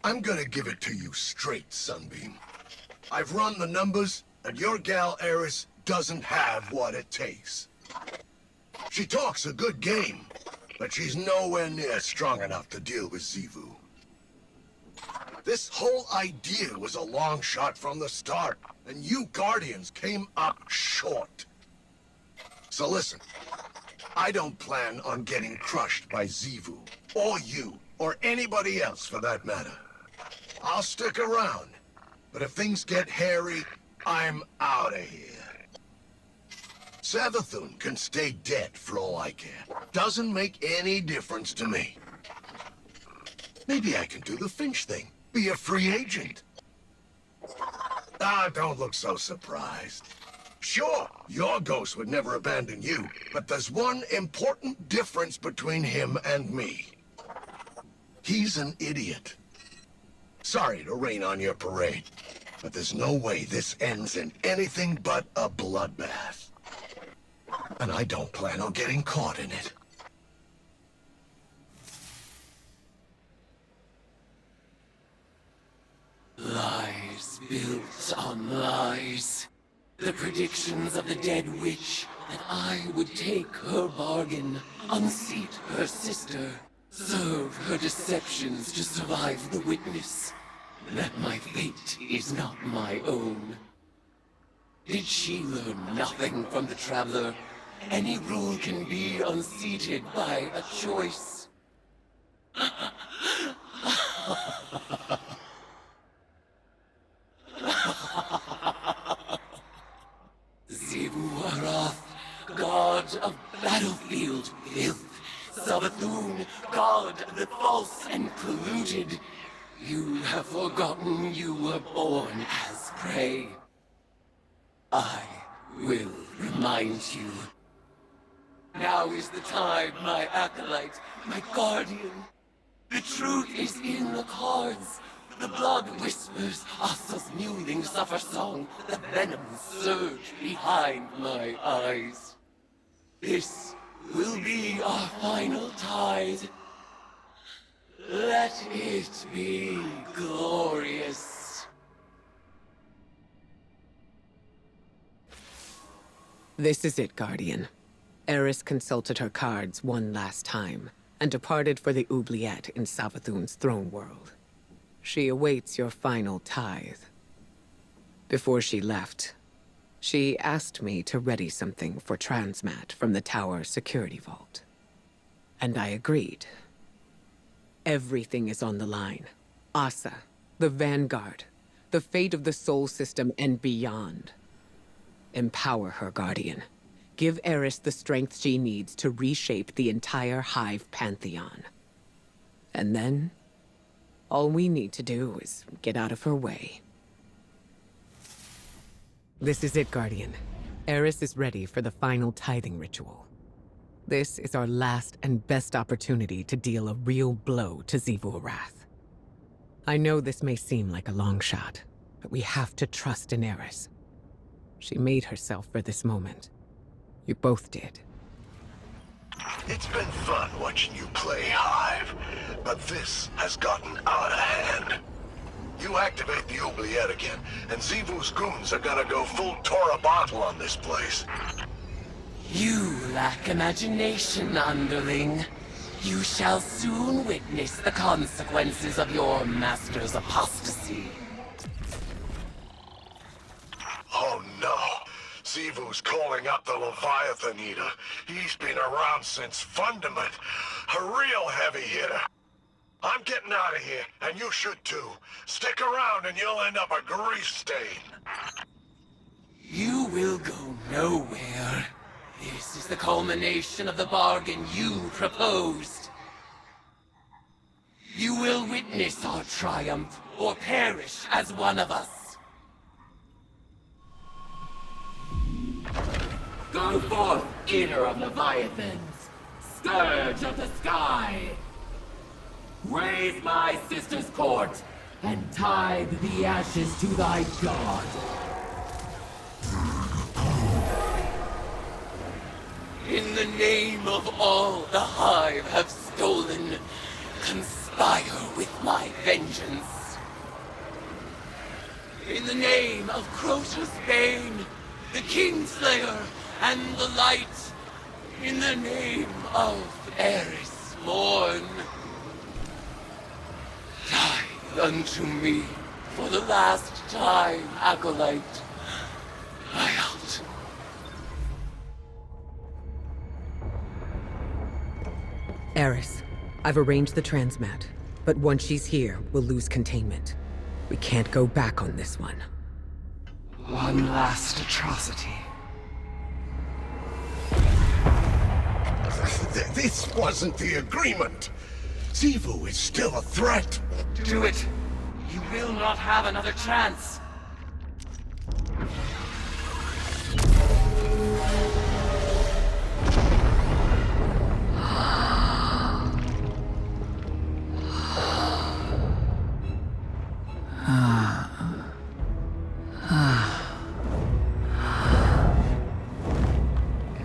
I'm gonna give it to you straight, Sunbeam. I've run the numbers, and your gal Eris doesn't have what it takes. She talks a good game, but she's nowhere near strong enough to deal with Xivu. This whole idea was a long shot from the start, and you Guardians came up short. So listen, I don't plan on getting crushed by Xivu, or you, or anybody else for that matter. I'll stick around, but if things get hairy, I'm out of here. Savathun can stay dead for all I care. Doesn't make any difference to me. Maybe I can do the Finch thing. Be a free agent. Ah, don't look so surprised. Sure, your ghost would never abandon you, but there's one important difference between him and me. He's an idiot. Sorry to rain on your parade, but there's no way this ends in anything but a bloodbath. And I don't plan on getting caught in it. Lies built on lies. The predictions of the dead witch that I would take her bargain, unseat her sister, serve her deceptions to survive the witness. That my fate is not my own. Did she learn nothing from the Traveler? Any rule can be unseated by a choice. Xivu Arath, god of battlefield filth. Savathun, god of the false and polluted. You have forgotten you were born as prey. I will remind you. Now is the time, my acolyte, my guardian. The truth is in the cards. The blood whispers, Asa's mewling suffer song. The venom surge behind my eyes. This will be our final tide. Let it be glorious. This is it, Guardian. Eris consulted her cards one last time, and departed for the oubliette in Savathun's throne world. She awaits your final tithe. Before she left, she asked me to ready something for Transmat from the tower security vault. And I agreed. Everything is on the line. Asa, the Vanguard, the fate of the Sol System and beyond. Empower her, Guardian. Give Eris the strength she needs to reshape the entire Hive Pantheon. And then, all we need to do is get out of her way. This is it, Guardian. Eris is ready for the final tithing ritual. This is our last and best opportunity to deal a real blow to Xivu Arath. I know this may seem like a long shot, but we have to trust in Eris. She made herself for this moment. You both did. It's been fun watching you play, Hive, but this has gotten out of hand. You activate the oubliette again, and Xivu's goons are gonna go full Tora bottle on this place. You lack imagination, underling. You shall soon witness the consequences of your master's apostasy. Oh no. Xivu's calling up the Leviathan Eater. He's been around since Fundament. A real heavy hitter. I'm getting out of here, and you should too. Stick around and you'll end up a grease stain. You will go nowhere. This is the culmination of the bargain you proposed. You will witness our triumph, or perish as one of us. Go forth, eater of Leviathans, scourge of the sky! Raise my sister's court, and tithe the ashes to thy god! In the name of all the Hive have stolen, conspire with my vengeance! In the name of Crota's Bane, the Kingslayer, and the Light. In the name of Eris Morn. Die unto me for the last time, Acolyte. I out. Eris, I've arranged the transmat, but once she's here, we'll lose containment. We can't go back on this one. One last atrocity. This wasn't the agreement. Xivu is still a threat. Do it. You will not have another chance.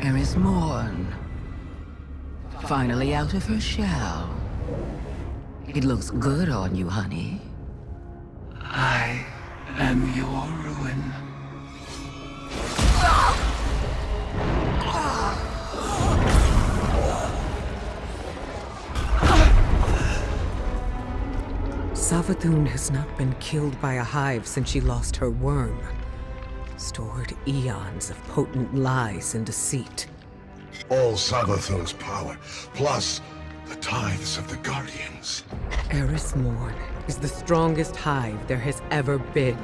Eris Morn. Finally out of her shell. It looks good on you, honey. I am your ruin. Savathun has not been killed by a hive since she lost her worm. Stored eons of potent lies and deceit. All Savathun's power, plus the tithes of the Guardians. Eris Morn is the strongest hive there has ever been.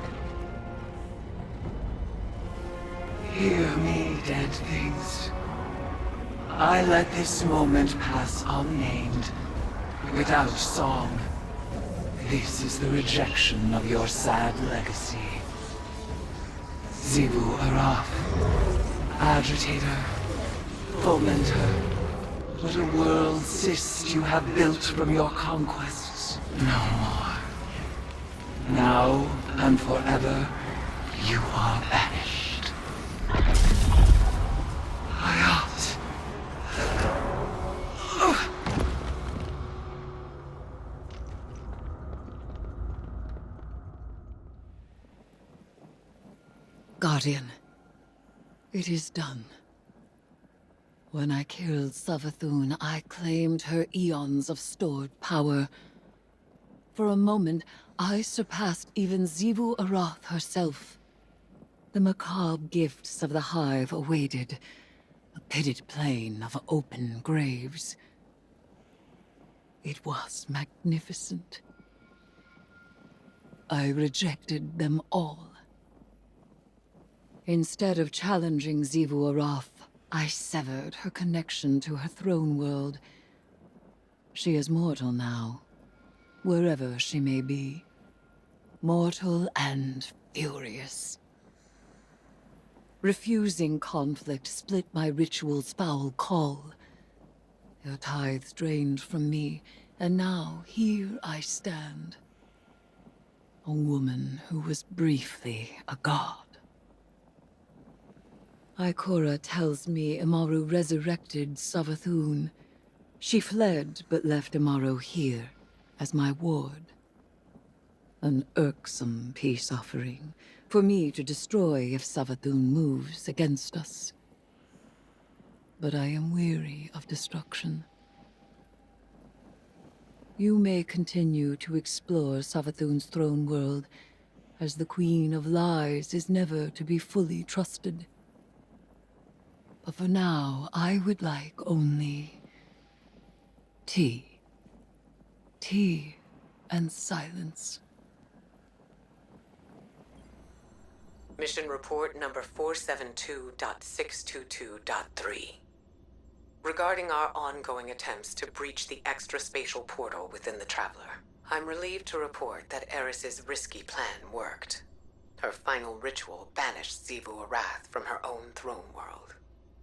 Hear me, dead things. I let this moment pass unnamed, without song. This is the rejection of your sad legacy. Xivu Arath, agitator, fomenter, what a world cyst you have built from your conquests. No more. Now and forever, you are banished. Hayat. Guardian, it is done. When I killed Savathun, I claimed her eons of stored power. For a moment, I surpassed even Xivu Arath herself. The macabre gifts of the Hive awaited, a pitted plain of open graves. It was magnificent. I rejected them all. Instead of challenging Xivu Arath, I severed her connection to her throne world. She is mortal now, wherever she may be. Mortal and furious. Refusing conflict split my ritual's foul call. Her tithes drained from me, and now here I stand. A woman who was briefly a god. Ikora tells me Imaru resurrected Savathun. She fled, but left Imaru here, as my ward. An irksome peace offering, for me to destroy if Savathun moves against us. But I am weary of destruction. You may continue to explore Savathun's throne world, as the Queen of Lies is never to be fully trusted. But for now, I would like only tea. Tea and silence. Mission report number 472.622.3. Regarding our ongoing attempts to breach the extra-spatial portal within the Traveler, I'm relieved to report that Eris's risky plan worked. Her final ritual banished Xivu Arath from her own throne world.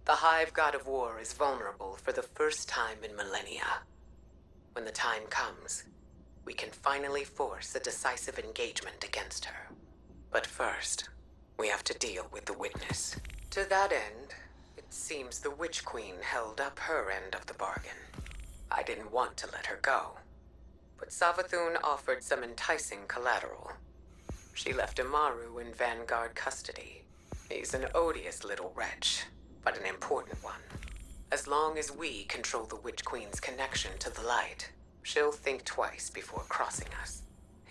The Hive God of War is vulnerable for the first time in millennia. When the time comes, we can finally force a decisive engagement against her. But first, we have to deal with the Witness. To that end, it seems the Witch Queen held up her end of the bargain. I didn't want to let her go, but Savathun offered some enticing collateral. She left Imaru in Vanguard custody. He's an odious little wretch, but an important one. As long as we control the Witch Queen's connection to the light, she'll think twice before crossing us.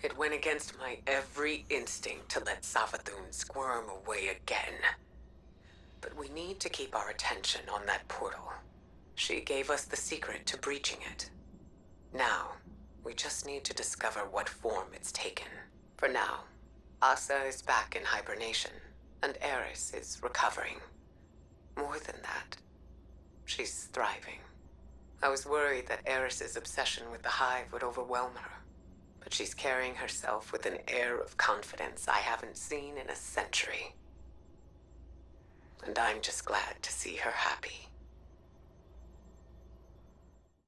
It went against my every instinct to let Savathun squirm away again. But we need to keep our attention on that portal. She gave us the secret to breaching it. Now, we just need to discover what form it's taken. For now, Asa is back in hibernation, and Eris is recovering. More than that, she's thriving. I was worried that Eris's obsession with the hive would overwhelm her, but she's carrying herself with an air of confidence I haven't seen in a century. And I'm just glad to see her happy.